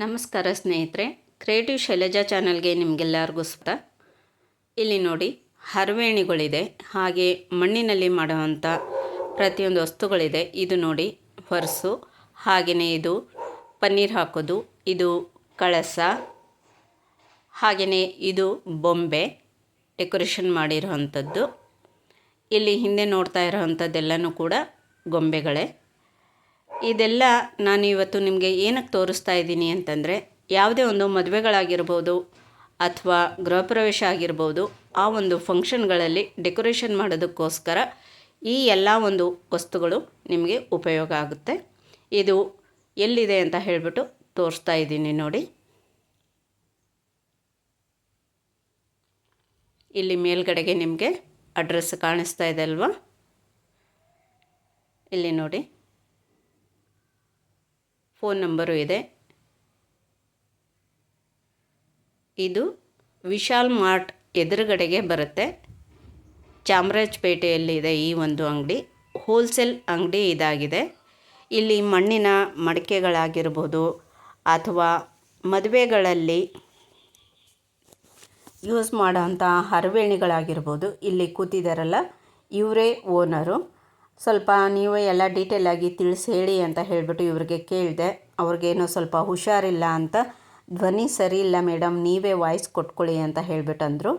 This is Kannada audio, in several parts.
ನಮಸ್ಕಾರ ಸ್ನೇಹಿತರೆ, ಕ್ರಿಯೇಟಿವ್ ಶೈಲಜಾ ಚಾನಲ್ಗೆ ನಿಮಗೆಲ್ಲರಿಗೂ ಸ್ವಾಗತ. ಇಲ್ಲಿ ನೋಡಿ ಹರವೇಣಿಗಳಿದೆ, ಹಾಗೆ ಮಣ್ಣಿನಲ್ಲಿ ಮಾಡುವಂಥ ಪ್ರತಿಯೊಂದು ವಸ್ತುಗಳಿದೆ. ಇದು ನೋಡಿ ಹೊರಸು, ಹಾಗೆಯೇ ಇದು ಪನ್ನೀರ್ ಹಾಕೋದು, ಇದು ಕಳಸ, ಹಾಗೆಯೇ ಇದು ಬೊಂಬೆ ಡೆಕೋರೇಷನ್ ಮಾಡಿರೋವಂಥದ್ದು. ಇಲ್ಲಿ ಹಿಂದೆ ನೋಡ್ತಾ ಇರೋವಂಥದ್ದೆಲ್ಲನೂ ಕೂಡ ಗೊಂಬೆಗಳೇ. ಇದೆಲ್ಲ ನಾನು ಇವತ್ತು ನಿಮಗೆ ಏನಕ್ಕೆ ತೋರಿಸ್ತಾ ಇದ್ದೀನಿ ಅಂತಂದರೆ, ಯಾವುದೇ ಒಂದು ಮದುವೆಗಳಾಗಿರ್ಬೋದು ಅಥವಾ ಗೃಹ ಪ್ರವೇಶ ಆಗಿರ್ಬೋದು, ಆ ಒಂದು ಫಂಕ್ಷನ್ಗಳಲ್ಲಿ ಡೆಕೋರೇಷನ್ ಮಾಡೋದಕ್ಕೋಸ್ಕರ ಈ ಎಲ್ಲ ಒಂದು ವಸ್ತುಗಳು ನಿಮಗೆ ಉಪಯೋಗ ಆಗುತ್ತೆ. ಇದು ಎಲ್ಲಿದೆ ಅಂತ ಹೇಳಿಬಿಟ್ಟು ತೋರಿಸ್ತಾ ಇದ್ದೀನಿ ನೋಡಿ. ಇಲ್ಲಿ ಮೇಲ್ಗಡೆಗೆ ನಿಮಗೆ ಅಡ್ರೆಸ್ ಕಾಣಿಸ್ತಾ ಇದೆ ಅಲ್ವಾ? ಇಲ್ಲಿ ನೋಡಿ ಫೋನ್ ನಂಬರು ಇದೆ. ಇದು ವಿಶಾಲ್ ಮಾರ್ಟ್ ಎದುರುಗಡೆಗೆ ಬರುತ್ತೆ. ಚಾಮರಾಜಪೇಟೆಯಲ್ಲಿದೆ ಈ ಒಂದು ಅಂಗಡಿ. ಹೋಲ್ಸೇಲ್ ಅಂಗಡಿ ಇದಾಗಿದೆ. ಇಲ್ಲಿ ಮಣ್ಣಿನ ಮಡಿಕೆಗಳಾಗಿರ್ಬೋದು ಅಥವಾ ಮದುವೆಗಳಲ್ಲಿ ಯೂಸ್ ಮಾಡೋಂಥ ಹರವೇಣಿಗಳಾಗಿರ್ಬೋದು, ಇಲ್ಲಿ ಕೂತಿದ್ದಾರಲ್ಲ ಇವರೇ ಓನರು. ಸ್ವಲ್ಪ ನೀವು ಎಲ್ಲ ಡೀಟೇಲಾಗಿ ತಿಳಿಸಿ ಹೇಳಿ ಅಂತ ಹೇಳಿಬಿಟ್ಟು ಇವ್ರಿಗೆ ಕೇಳಿದೆ. ಅವ್ರಿಗೇನೋ ಸ್ವಲ್ಪ ಹುಷಾರಿಲ್ಲ ಅಂತ, ಧ್ವನಿ ಸರಿ ಇಲ್ಲ ಮೇಡಮ್, ನೀವೇ ವಾಯ್ಸ್ ಕೊಟ್ಕೊಳ್ಳಿ ಅಂತ ಹೇಳಿಬಿಟ್ಟಂದರು.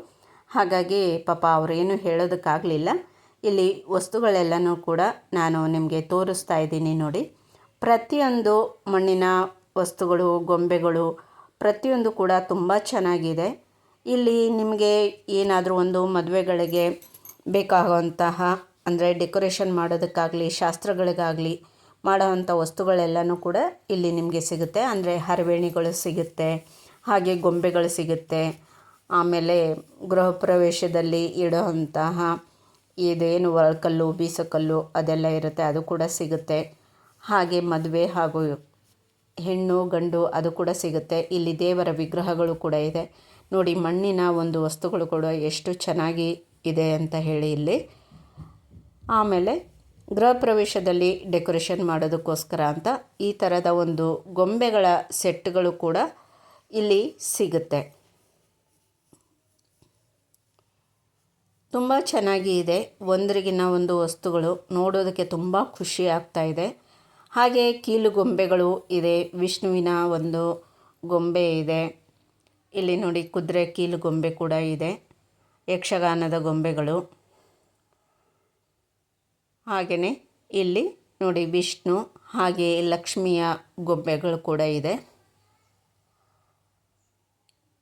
ಹಾಗಾಗಿ ಪಾಪ ಅವರೇನು ಹೇಳೋದಕ್ಕಾಗಲಿಲ್ಲ. ಇಲ್ಲಿ ವಸ್ತುಗಳೆಲ್ಲನೂ ಕೂಡ ನಾನು ನಿಮಗೆ ತೋರಿಸ್ತಾ ಇದ್ದೀನಿ ನೋಡಿ. ಪ್ರತಿಯೊಂದು ಮಣ್ಣಿನ ವಸ್ತುಗಳು, ಗೊಂಬೆಗಳು ಪ್ರತಿಯೊಂದು ಕೂಡ ತುಂಬ ಚೆನ್ನಾಗಿದೆ. ಇಲ್ಲಿ ನಿಮಗೆ ಏನಾದರೂ ಒಂದು ಮದುವೆಗಳಿಗೆ ಬೇಕಾಗುವಂತಹ, ಅಂದರೆ ಡೆಕೋರೇಷನ್ ಮಾಡೋದಕ್ಕಾಗಲಿ ಶಾಸ್ತ್ರಗಳಿಗಾಗಲಿ ಮಾಡೋವಂಥ ವಸ್ತುಗಳೆಲ್ಲನೂ ಕೂಡ ಇಲ್ಲಿ ನಿಮಗೆ ಸಿಗುತ್ತೆ. ಅಂದರೆ ಹರವೇಣಿಗಳು ಸಿಗುತ್ತೆ, ಹಾಗೆ ಗೊಂಬೆಗಳು ಸಿಗುತ್ತೆ. ಆಮೇಲೆ ಗೃಹ ಪ್ರವೇಶದಲ್ಲಿ ಇಡೋವಂತಹ ಇದೇನು ಒರಳ್ಕಲ್ಲು, ಬೀಸಕಲ್ಲು ಅದೆಲ್ಲ ಇರುತ್ತೆ, ಅದು ಕೂಡ ಸಿಗುತ್ತೆ. ಹಾಗೆ ಮದುವೆ ಹಾಗೂ ಹೆಣ್ಣು ಗಂಡು ಅದು ಕೂಡ ಸಿಗುತ್ತೆ. ಇಲ್ಲಿ ದೇವರ ವಿಗ್ರಹಗಳು ಕೂಡ ಇದೆ ನೋಡಿ. ಮಣ್ಣಿನ ಒಂದು ವಸ್ತುಗಳು ಕೂಡ ಎಷ್ಟು ಚೆನ್ನಾಗಿ ಇದೆ ಅಂತ ಹೇಳಿ ಇಲ್ಲಿ. ಆಮೇಲೆ ಗೃಹ ಪ್ರವೇಶದಲ್ಲಿ ಡೆಕೋರೇಷನ್ ಮಾಡೋದಕ್ಕೋಸ್ಕರ ಅಂತ ಈ ಥರದ ಒಂದು ಗೊಂಬೆಗಳ ಸೆಟ್ಗಳು ಕೂಡ ಇಲ್ಲಿ ಸಿಗುತ್ತೆ. ತುಂಬ ಚೆನ್ನಾಗಿ ಇದೆ. ಒಂದರಿಗಿನ್ನ ಒಂದು ವಸ್ತುಗಳು ನೋಡೋದಕ್ಕೆ ತುಂಬ ಖುಷಿ ಆಗ್ತಾ ಇದೆ. ಹಾಗೆ ಕೀಲು ಗೊಂಬೆಗಳು ಇದೆ. ವಿಷ್ಣುವಿನ ಒಂದು ಗೊಂಬೆ ಇದೆ. ಇಲ್ಲಿ ನೋಡಿ ಕುದುರೆ ಕೀಲು ಗೊಂಬೆ ಕೂಡ ಇದೆ. ಯಕ್ಷಗಾನದ ಗೊಂಬೆಗಳು. ಹಾಗೆಯೇ ಇಲ್ಲಿ ನೋಡಿ ವಿಷ್ಣು ಹಾಗೆ ಲಕ್ಷ್ಮಿಯ ಗೊಂಬೆಗಳು ಕೂಡ ಇದೆ.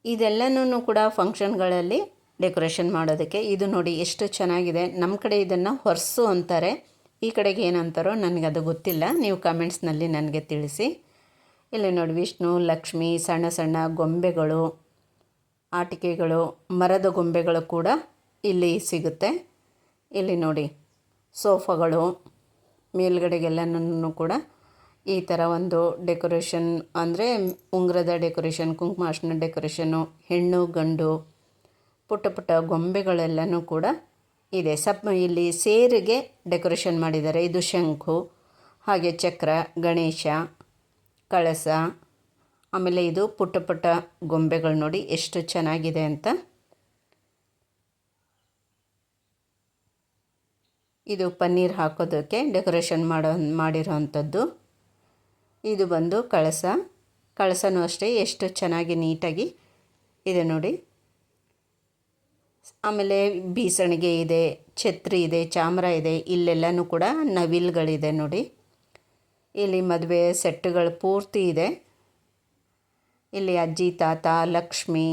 ಇದೆಲ್ಲನೂ ಕೂಡ ಫಂಕ್ಷನ್ಗಳಲ್ಲಿ ಡೆಕೋರೇಷನ್ ಮಾಡೋದಕ್ಕೆ. ಇದು ನೋಡಿ ಎಷ್ಟು ಚೆನ್ನಾಗಿದೆ. ನಮ್ಮ ಕಡೆ ಇದನ್ನು ಹೊರಸು ಅಂತಾರೆ, ಈ ಕಡೆಗೆ ಏನಂತಾರೋ ನನಗದು ಗೊತ್ತಿಲ್ಲ. ನೀವು ಕಮೆಂಟ್ಸ್ನಲ್ಲಿ ನನಗೆ ತಿಳಿಸಿ. ಇಲ್ಲಿ ನೋಡಿ ವಿಷ್ಣು, ಲಕ್ಷ್ಮಿ, ಸಣ್ಣ ಸಣ್ಣ ಗೊಂಬೆಗಳು, ಆಟಿಕೆಗಳು, ಮರದ ಗೊಂಬೆಗಳು ಕೂಡ ಇಲ್ಲಿ ಸಿಗುತ್ತೆ. ಇಲ್ಲಿ ನೋಡಿ ಸೋಫಾಗಳು, ಮೇಲ್ಗಡೆಗೆಲ್ಲನೂ ಕೂಡ ಈ ಥರ ಒಂದು ಡೆಕೋರೇಷನ್, ಅಂದರೆ ಉಂಗುರದ ಡೆಕೋರೇಷನ್, ಕುಂಕುಮಾರ್ಶನ ಡೆಕೋರೇಷನ್ನು, ಹೆಣ್ಣು ಗಂಡು ಪುಟ್ಟ ಪುಟ್ಟ ಗೊಂಬೆಗಳೆಲ್ಲನೂ ಕೂಡ ಇದೆ. ಇಲ್ಲಿ ಸೇರಿಗೆ ಡೆಕೋರೇಷನ್ ಮಾಡಿದ್ದಾರೆ. ಇದು ಶಂಖು, ಹಾಗೆ ಚಕ್ರ, ಗಣೇಶ, ಕಳಸ, ಆಮೇಲೆ ಇದು ಪುಟ್ಟ ಪುಟ್ಟ ಗೊಂಬೆಗಳು ನೋಡಿ ಎಷ್ಟು ಚೆನ್ನಾಗಿದೆ ಅಂತ. ಇದು ಪನ್ನೀರ್ ಹಾಕೋದಕ್ಕೆ ಡೆಕೋರೇಷನ್ ಮಾಡಿರೋವಂಥದ್ದು. ಇದು ಬಂದು ಕಳಸ. ಕಳಸನೂ ಅಷ್ಟೇ ಎಷ್ಟು ಚೆನ್ನಾಗಿ ನೀಟಾಗಿ ಇದೆ ನೋಡಿ. ಆಮೇಲೆ ಬೀಸಣಿಗೆ ಇದೆ, ಛತ್ರಿ ಇದೆ, ಚಾಮರ ಇದೆ. ಇಲ್ಲೆಲ್ಲನೂ ಕೂಡ ನವಿಲುಗಳಿದೆ ನೋಡಿ. ಇಲ್ಲಿ ಮದುವೆ ಸೆಟ್ಟುಗಳು ಪೂರ್ತಿ ಇದೆ. ಇಲ್ಲಿ ಅಜ್ಜಿ ತಾತ, ಲಕ್ಷ್ಮಿ,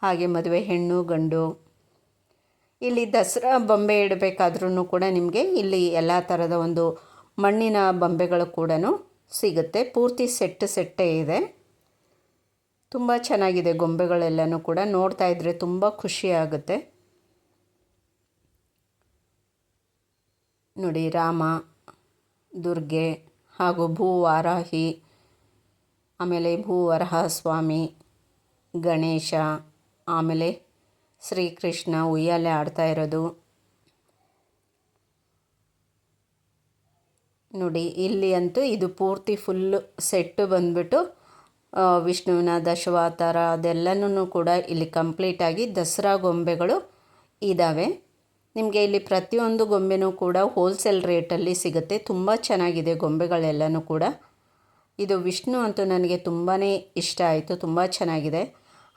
ಹಾಗೆ ಮದುವೆ ಹೆಣ್ಣು ಗಂಡು. ಇಲ್ಲಿ ದಸರಾ ಬೊಂಬೆ ಇಡಬೇಕಾದ್ರೂ ಕೂಡ ನಿಮಗೆ ಇಲ್ಲಿ ಎಲ್ಲ ಥರದ ಒಂದು ಮಣ್ಣಿನ ಬೊಂಬೆಗಳು ಕೂಡ ಸಿಗುತ್ತೆ. ಪೂರ್ತಿ ಸೆಟ್ಟೇ ಇದೆ. ತುಂಬ ಚೆನ್ನಾಗಿದೆ ಗೊಂಬೆಗಳೆಲ್ಲನೂ ಕೂಡ. ನೋಡ್ತಾ ಇದ್ದರೆ ತುಂಬ ಖುಷಿ ಆಗುತ್ತೆ ನೋಡಿ. ರಾಮ, ದುರ್ಗೆ ಹಾಗೂ ಭೂವಾರಾಹಿ, ಆಮೇಲೆ ಭೂವರಹ ಸ್ವಾಮಿ, ಗಣೇಶ, ಆಮೇಲೆ ಶ್ರೀಕೃಷ್ಣ ಉಯ್ಯಾಲೆ ಆಡ್ತಾ ಇರೋದು ನೋಡಿ. ಇಲ್ಲಿ ಅಂತೂ ಇದು ಪೂರ್ತಿ ಫುಲ್ಲು ಸೆಟ್ಟು ಬಂದುಬಿಟ್ಟು ವಿಷ್ಣುವಿನ ದಶಾವತಾರ ಅದೆಲ್ಲನೂ ಕೂಡ ಇಲ್ಲಿ ಕಂಪ್ಲೀಟಾಗಿ ದಸರಾ ಗೊಂಬೆಗಳು ಇದ್ದಾವೆ. ನಿಮಗೆ ಇಲ್ಲಿ ಪ್ರತಿಯೊಂದು ಗೊಂಬೆನೂ ಕೂಡ ಹೋಲ್ಸೇಲ್ ರೇಟಲ್ಲಿ ಸಿಗುತ್ತೆ. ತುಂಬ ಚೆನ್ನಾಗಿದೆ ಗೊಂಬೆಗಳೆಲ್ಲನೂ ಕೂಡ. ಇದು ವಿಷ್ಣು ಅಂತೂ ನನಗೆ ತುಂಬಾ ಇಷ್ಟ ಆಯಿತು, ತುಂಬ ಚೆನ್ನಾಗಿದೆ.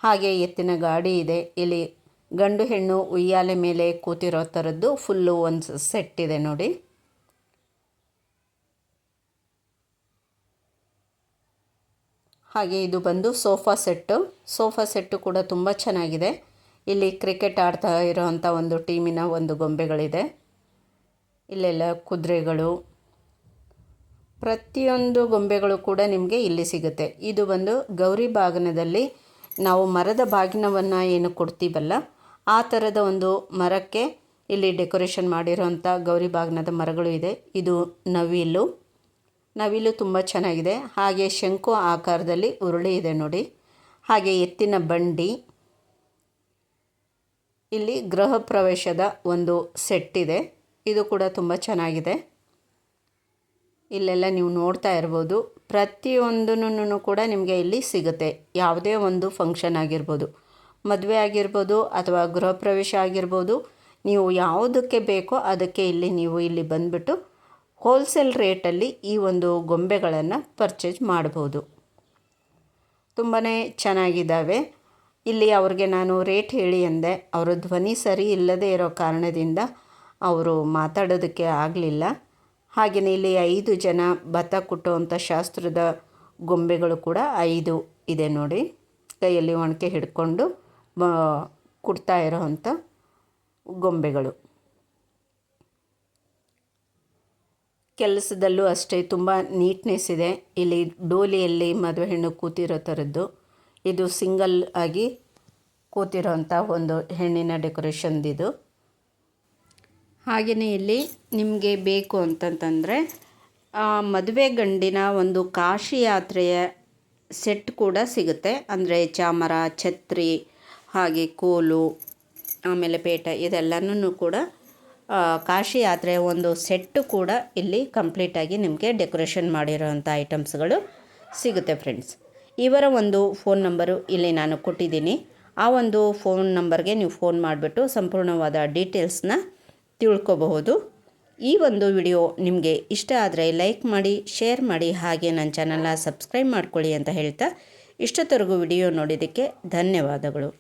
ಹಾಗೆ ಎತ್ತಿನ ಗಾಡಿ ಇದೆ. ಇಲ್ಲಿ ಗಂಡು ಹೆಣ್ಣು ಉಯ್ಯಾಲೆ ಮೇಲೆ ಕೂತಿರೋ ಥರದ್ದು ಫುಲ್ಲು ಒಂದು ಸೆಟ್ ಇದೆ ನೋಡಿ. ಹಾಗೆ ಇದು ಬಂದು ಸೋಫಾ ಸೆಟ್ಟು ಕೂಡ ತುಂಬ ಚೆನ್ನಾಗಿದೆ. ಇಲ್ಲಿ ಕ್ರಿಕೆಟ್ ಆಡ್ತಾ ಇರೋವಂಥ ಒಂದು ಟೀಮಿನ ಒಂದು ಗೊಂಬೆಗಳಿದೆ. ಇಲ್ಲೆಲ್ಲ ಕುದುರೆಗಳು, ಪ್ರತಿಯೊಂದು ಗೊಂಬೆಗಳು ಕೂಡ ನಿಮಗೆ ಇಲ್ಲಿ ಸಿಗುತ್ತೆ. ಇದು ಬಂದು ಗೌರಿ ಬಾಗಿನದಲ್ಲಿ ನಾವು ಮರದ ಬಾಗಿನವನ್ನು ಏನು ಕೊಡ್ತೀವಲ್ಲ, ಆ ಥರದ ಒಂದು ಮರಕ್ಕೆ ಇಲ್ಲಿ ಡೆಕೋರೇಷನ್ ಮಾಡಿರೋವಂಥ ಗೌರಿ ಬಾಗಿನದ ಮರಗಳು ಇದೆ. ಇದು ನವಿಲು ತುಂಬ ಚೆನ್ನಾಗಿದೆ. ಹಾಗೆ ಶಂಕು ಆಕಾರದಲ್ಲಿ ಉರುಳಿ ಇದೆ ನೋಡಿ. ಹಾಗೆ ಎತ್ತಿನ ಬಂಡಿ, ಇಲ್ಲಿ ಗೃಹ ಪ್ರವೇಶದ ಒಂದು ಸೆಟ್ ಇದೆ. ಇದು ಕೂಡ ತುಂಬ ಚೆನ್ನಾಗಿದೆ. ಇಲ್ಲೆಲ್ಲ ನೀವು ನೋಡ್ತಾ ಇರ್ಬೋದು, ಪ್ರತಿಯೊಂದನ್ನು ಕೂಡ ನಿಮಗೆ ಇಲ್ಲಿ ಸಿಗುತ್ತೆ. ಯಾವುದೇ ಒಂದು ಫಂಕ್ಷನ್ ಆಗಿರ್ಬೋದು, ಮದುವೆ ಆಗಿರ್ಬೋದು ಅಥವಾ ಗೃಹ ಪ್ರವೇಶ ಆಗಿರ್ಬೋದು, ನೀವು ಯಾವುದಕ್ಕೆ ಬೇಕೋ ಅದಕ್ಕೆ ನೀವು ಇಲ್ಲಿ ಬಂದುಬಿಟ್ಟು ಹೋಲ್ಸೇಲ್ ರೇಟಲ್ಲಿ ಈ ಒಂದು ಗೊಂಬೆಗಳನ್ನು ಪರ್ಚೇಸ್ ಮಾಡ್ಬೋದು. ತುಂಬಾ ಚೆನ್ನಾಗಿದ್ದಾವೆ. ಇಲ್ಲಿ ಅವ್ರಿಗೆ ನಾನು ರೇಟ್ ಹೇಳಿ ಅಂದೆ, ಅವರ ಧ್ವನಿ ಸರಿ ಇಲ್ಲದೇ ಇರೋ ಕಾರಣದಿಂದ ಅವರು ಮಾತಾಡೋದಕ್ಕೆ ಆಗಲಿಲ್ಲ. ಹಾಗೆಯೇ ಇಲ್ಲಿ 5 ಜನ ಭತ್ತ ಕುಟ್ಟುವಂಥ ಶಾಸ್ತ್ರದ ಗೊಂಬೆಗಳು ಕೂಡ 5 ಇದೆ ನೋಡಿ. ಕೈಯಲ್ಲಿ ಒಣಕೆ ಹಿಡ್ಕೊಂಡು ಕುಡ್ತಾ ಇರೋವಂಥ ಗೊಂಬೆಗಳು. ಕೆಲಸದಲ್ಲೂ ಅಷ್ಟೇ ತುಂಬ ನೀಟ್ನೆಸ್ ಇದೆ. ಇಲ್ಲಿ ಡೋಲಿಯಲ್ಲಿ ಮದುವೆ ಹೆಣ್ಣು ಕೂತಿರೋ ಥರದ್ದು, ಇದು ಸಿಂಗಲ್ ಆಗಿ ಕೂತಿರೋಂಥ ಒಂದು ಹೆಣ್ಣಿನ ಡೆಕೋರೇಷನ್ದಿದು. ಹಾಗೆಯೇ ಇಲ್ಲಿ ನಿಮಗೆ ಬೇಕು ಅಂತಂತಂದರೆ ಮದುವೆ ಗಂಡಿನ ಒಂದು ಕಾಶಿ ಯಾತ್ರೆಯ ಸೆಟ್ ಕೂಡ ಸಿಗುತ್ತೆ. ಅಂದರೆ ಚಾಮರ, ಛತ್ರಿ, ಹಾಗೆ ಕೋಲು, ಆಮೇಲೆ ಪೇಟ, ಇದೆಲ್ಲನೂ ಕೂಡ ಕಾಶಿ ಯಾತ್ರೆಯ ಒಂದು ಸೆಟ್ಟು ಕೂಡ ಇಲ್ಲಿ ಕಂಪ್ಲೀಟಾಗಿ ನಿಮಗೆ ಡೆಕೋರೇಷನ್ ಮಾಡಿರೋವಂಥ ಐಟಮ್ಸ್ಗಳು ಸಿಗುತ್ತೆ ಫ್ರೆಂಡ್ಸ್. ಇವರ ಒಂದು ಫೋನ್ ನಂಬರು ಇಲ್ಲಿ ನಾನು ಕೊಟ್ಟಿದ್ದೀನಿ. ಆ ಒಂದು ಫೋನ್ ನಂಬರ್ಗೆ ನೀವು ಫೋನ್ ಮಾಡಿಬಿಟ್ಟು ಸಂಪೂರ್ಣವಾದ ಡೀಟೇಲ್ಸ್ನ ತಿಳ್ಕೊಬಹುದು. ಈ ಒಂದು ವಿಡಿಯೋ ನಿಮಗೆ ಇಷ್ಟ ಆದರೆ ಲೈಕ್ ಮಾಡಿ, ಶೇರ್ ಮಾಡಿ, ಹಾಗೆ ನನ್ನ ಚಾನಲ್ನ ಸಬ್ಸ್ಕ್ರೈಬ್ ಮಾಡ್ಕೊಳ್ಳಿ ಅಂತ ಹೇಳ್ತಾ ಇಷ್ಟೊತ್ತರೆಗೂ ವಿಡಿಯೋ ನೋಡಿದ್ದಕ್ಕೆ ಧನ್ಯವಾದಗಳು.